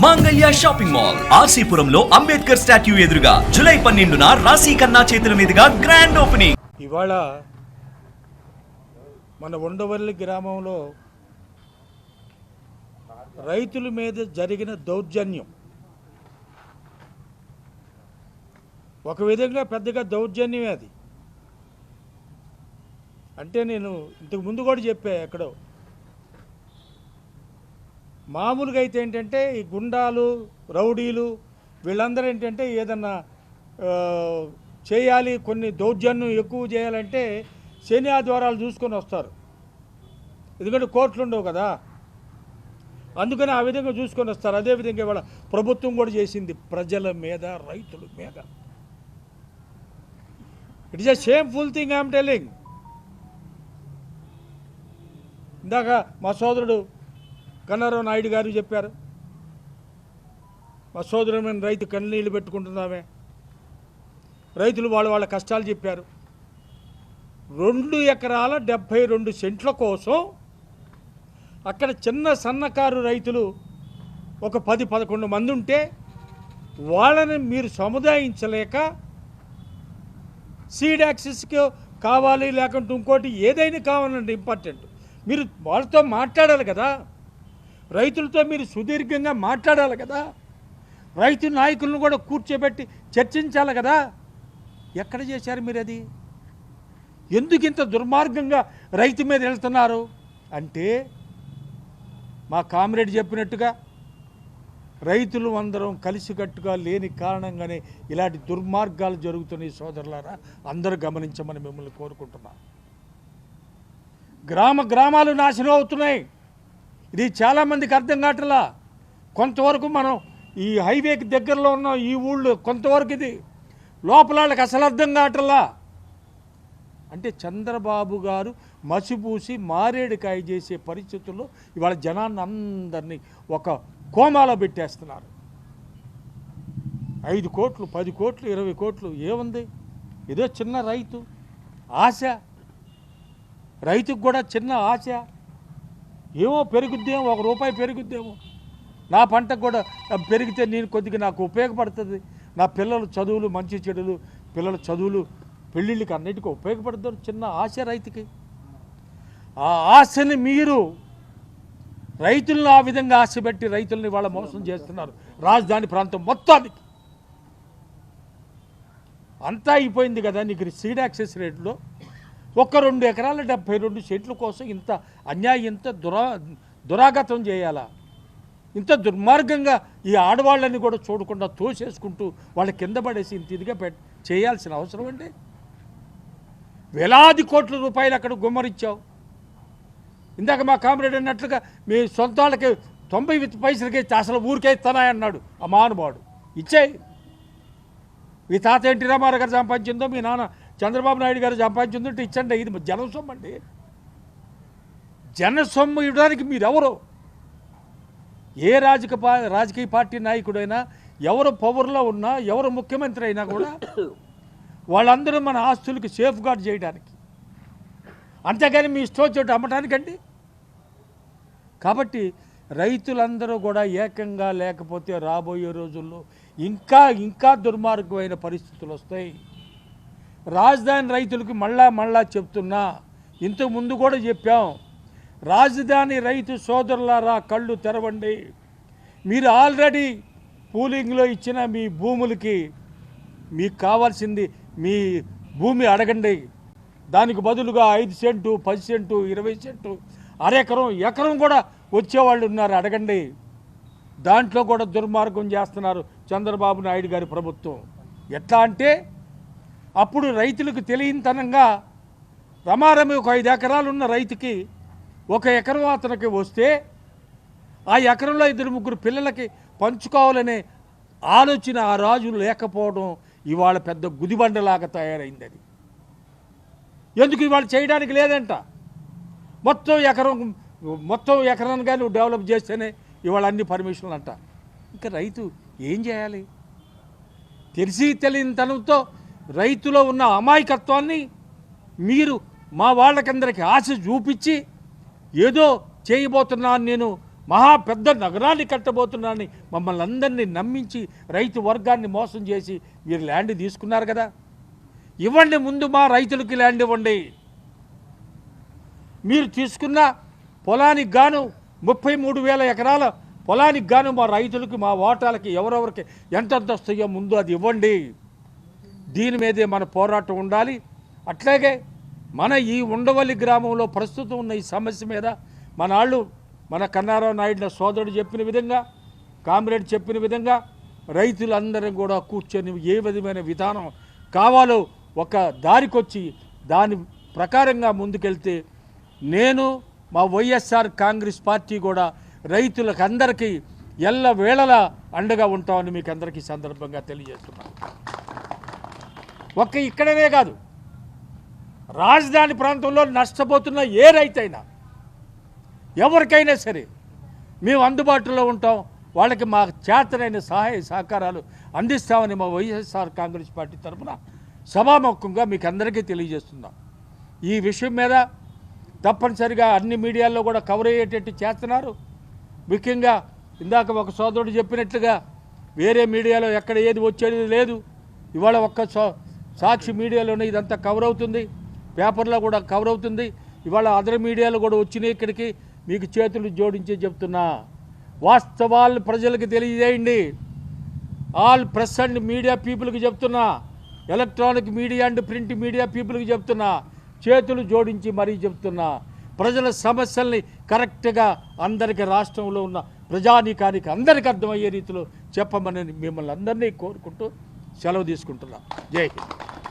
మాంగళ్య shopping mall ఆర్సీపురంలో Ambedkar statue ఎదురుగా July 12న రాశి ఖన్నా చేతుల మీదుగా గ్రాండ్ ఓపెనింగ్. ఇవాళ మన ఉండవల్లి గ్రామంలో రైతుల మీద జరిగిన దౌర్జన్యం ఒక విధంగా పెద్దగా దౌర్జన్యమే. అది అంటే నేను ఇంతకు ముందు కూడా చెప్పా, ఎక్కడో మామూలుగా అయితే ఏంటంటే ఈ గుండాలు రౌడీలు వీళ్ళందరూ ఏంటంటే ఏదన్నా చేయాలి, కొన్ని దౌర్జన్యం ఎక్కువ చేయాలంటే శని ఆదివారాలు చూసుకొని వస్తారు, ఎందుకంటే కోర్టులు ఉండవు కదా, అందుకని ఆ విధంగా చూసుకొని వస్తారు. అదేవిధంగా ఇవాళ ప్రభుత్వం కూడా చేసింది ప్రజల మీద, రైతుల మీద. It is a shameful thing I'm telling. ఇందాక మా సోదరుడు కన్నారావు నాయుడు గారు చెప్పారు, మా సోదరుడమైన రైతు కన్నీళ్ళు పెట్టుకుంటున్నామే, రైతులు వాళ్ళ కష్టాలు చెప్పారు. 2 ఎకరాల 72 సెంట్ల కోసం అక్కడ చిన్న సన్నకారు రైతులు ఒక 10-11 మంది ఉంటే వాళ్ళని మీరు సముదాయించలేక సీడ్ యాక్సెస్కి కావాలి, లేకుంటే ఇంకోటి ఏదైనా కావాలండి, ఇంపార్టెంట్ మీరు వాళ్ళతో మాట్లాడాలి కదా, రైతులతో మీరు సుదీర్ఘంగా మాట్లాడాలి కదా, రైతు నాయకులను కూడా కూర్చోబెట్టి చర్చించాలి కదా. ఎక్కడ చేశారు మీరు అది? ఎందుకు ఇంత దుర్మార్గంగా రైతు మీద వెళ్తున్నారు అంటే, మా కామ్రేడ్ చెప్పినట్టుగా రైతులు అందరం కలిసికట్టుగా లేని కారణంగానే ఇలాంటి దుర్మార్గాలు జరుగుతున్నాయి. సోదరులారా, అందరూ గమనించమని మిమ్మల్ని కోరుకుంటున్నా. గ్రామాలు నాశనం అవుతున్నాయి. ఇది చాలామందికి అర్థం కావట్లా. కొంతవరకు మనం ఈ హైవేకి దగ్గరలో ఉన్న ఈ ఊళ్ళో కొంతవరకు ఇది లోపల అసలు అర్థం కావట్లా. అంటే చంద్రబాబు గారు మసిపూసి మారేడుకాయ చేసే పరిస్థితుల్లో ఇవాళ జనాన్ని అందరినీ ఒక కోమాలో పెట్టేస్తున్నారు. 5 కోట్లు, 10 కోట్లు, 20 కోట్లు ఏముంది? ఏదో చిన్న రైతు ఆశ, రైతుకు కూడా చిన్న ఆశ, ఏమో పెరుగుద్దేమో, 1 రూపాయి పెరుగుద్దేమో, నా పంటకు కూడా పెరిగితే నేను కొద్దిగా నాకు ఉపయోగపడుతుంది, నా పిల్లల చదువులు, మంచి చెడులు, పిల్లల చదువులు, పెళ్ళిళ్ళకి అన్నిటికీ ఉపయోగపడుతుంది చిన్న ఆశ రైతుకి. ఆ ఆశని మీరు రైతులను ఆ విధంగా ఆశ పెట్టి రైతుల్ని వాళ్ళ మోసం చేస్తున్నారు. రాజధాని ప్రాంతం మొత్తానికి అంతా అయిపోయింది కదా. నీకు సీడ్ యాక్సెస్ రేట్లో 2 ఎకరాల 72 సెంట్ల కోసం ఇంత అన్యాయం, ఇంత దురాగతం చేయాలా? ఇంత దుర్మార్గంగా ఈ ఆడవాళ్ళని కూడా చూడకుండా తోసేసుకుంటూ వాళ్ళ కింద పడేసి ఇంత ఇదిగా చేయాల్సిన అవసరం అండి? వేలాది కోట్ల రూపాయలు అక్కడ గుమ్మరిచ్చావు. ఇందాక మా కామ్రేడ్ అన్నట్లుగా మీ సొంత వాళ్ళకి 90 పైసలకి అసలు ఊరికే ఇస్తానాయన్నాడు ఆ మహానుభావుడు. ఇచ్చేయి. మీ తాత ఎన్టీ రామారావు గారు సంపాదించిందో, మీ నాన్న చంద్రబాబు నాయుడు గారు సంపాదించిందో ఇచ్చండి. ఇది జనసొమ్ము అండి. జనసొమ్ము ఇవ్వడానికి మీరెవరు? ఏ రాజకీయ పార్టీ నాయకుడైనా, ఎవరు పవర్లో ఉన్నా, ఎవరు ముఖ్యమంత్రి అయినా కూడా వాళ్ళందరూ మన ఆస్తులకు సేఫ్ గార్డ్ చేయడానికి, అంతేగాని మీ ఇష్టం చోటు అమ్మటానికండి. కాబట్టి రైతులందరూ కూడా ఏకంగా లేకపోతే రాబోయే రోజుల్లో ఇంకా దుర్మార్గమైన పరిస్థితులు వస్తాయి. రాజధాని రైతులకు మళ్ళా చెప్తున్నా, ఇంతకు ముందు కూడా చెప్పాం, రాజధాని రైతు సోదరులారా కళ్ళు తెరవండి. మీరు ఆల్రెడీ పూలింగ్లో ఇచ్చిన మీ భూములకి మీకు కావాల్సింది మీ భూమి అడగండి. దానికి బదులుగా 5 సెంటు, 10 సెంటు, 20 సెంటు, అరెకరం, ఎకరం కూడా వచ్చేవాళ్ళు ఉన్నారు, అడగండి. దాంట్లో కూడా దుర్మార్గం చేస్తున్నారు చంద్రబాబు నాయుడు గారి ప్రభుత్వం. ఎట్లా అంటే, అప్పుడు రైతులకు తెలియనితనంగా రమారమి ఒక 5 ఎకరాలు ఉన్న రైతుకి 1 ఎకరం అతనికి వస్తే ఆ ఎకరంలో 2-3 పిల్లలకి పంచుకోవాలనే ఆలోచన ఆ రాజు లేకపోవడం ఇవాళ పెద్ద గుదిబండలాగా తయారైంది. అది ఎందుకు ఇవాళ చేయడానికి లేదంట. మొత్తం ఎకరాన్ని నువ్వు డెవలప్ చేస్తేనే ఇవాళ అన్ని పర్మిషన్లు అంట. ఇంకా రైతు ఏం చేయాలి? తెలియని తనంతో రైతులో ఉన్న అమాయకత్వాన్ని మీరు మా వాళ్ళకందరికీ ఆశ చూపించి ఏదో చేయబోతున్నాను నేను మహా పెద్ద నగరాన్ని కట్టబోతున్నానని మమ్మల్ని అందరినీ నమ్మించి రైతు వర్గాన్ని మోసం చేసి మీరు ల్యాండ్ తీసుకున్నారు కదా, ఇవ్వండి, ముందు మా రైతులకి ల్యాండ్ ఇవ్వండి. మీరు తీసుకున్న పొలానికి గాను 33,000 ఎకరాల పొలానికి గాను మా రైతులకి, మా ఓటాలకి ఎవరెవరికి ఎంతెంత వస్తాయో ముందు అది ఇవ్వండి. దీని మీదే మన పోరాటం ఉండాలి. అట్లాగే మన ఈ ఉండవల్లి గ్రామంలో ప్రస్తుతం ఉన్న ఈ సమస్య మీద మన కన్నారావు నాయుడు సోదరుడు చెప్పిన విధంగా, కామ్రేడ్ చెప్పిన విధంగా రైతులందరం కూడా కూర్చొని ఏ విధమైన విధానం కావాలో ఒక దారికొచ్చి దాని ప్రకారంగా ముందుకెళ్తే నేను మా వైఎస్ఆర్ కాంగ్రెస్ పార్టీ కూడా రైతులకు అందరికీ ఎల్లవేళలా అండగా ఉంటామని మీకు అందరికీ సందర్భంగా తెలియజేస్తున్నాను. ఒక్క ఇక్కడనే కాదు, రాజధాని ప్రాంతంలో నష్టపోతున్న ఏ రైతైనా ఎవరికైనా సరే మేము అందుబాటులో ఉంటాం, వాళ్ళకి మా చేతనైన సహాయ సహకారాలు అందిస్తామని మా వైఎస్ఆర్ కాంగ్రెస్ పార్టీ తరఫున సభాముఖంగా మీకు అందరికీ తెలియజేస్తున్నాం. ఈ విషయం మీద తప్పనిసరిగా అన్ని మీడియాల్లో కూడా కవర్ అయ్యేటట్టు చేస్తున్నారు. ముఖ్యంగా ఇందాక ఒక సోదరుడు చెప్పినట్లుగా వేరే మీడియాలో ఎక్కడ ఏది వచ్చేది లేదు. ఇవాళ ఒక్క సాక్షి మీడియాలోనే ఇదంతా కవర్ అవుతుంది, పేపర్లో కూడా కవర్ అవుతుంది. ఇవాళ అదర్ మీడియాలో కూడా వచ్చినాయి. ఇక్కడికి మీకు చేతులు జోడించి చెప్తున్నా, వాస్తవాలు ప్రజలకు తెలియజేయండి. ఆల్ ప్రెస్ అండ్ మీడియా పీపుల్కి చెప్తున్నా, electronic media and print media పీపుల్కి చెప్తున్నా, చేతులు జోడించి మరీ చెప్తున్నా, ప్రజల సమస్యల్ని కరెక్ట్గా అందరికీ రాష్ట్రంలో ఉన్న ప్రజానీకానికి అందరికీ అర్థమయ్యే రీతిలో చెప్పమని మిమ్మల్ని అందరినీ కోరుకుంటూ సెలవు తీసుకుంటున్నా. జై హింద్.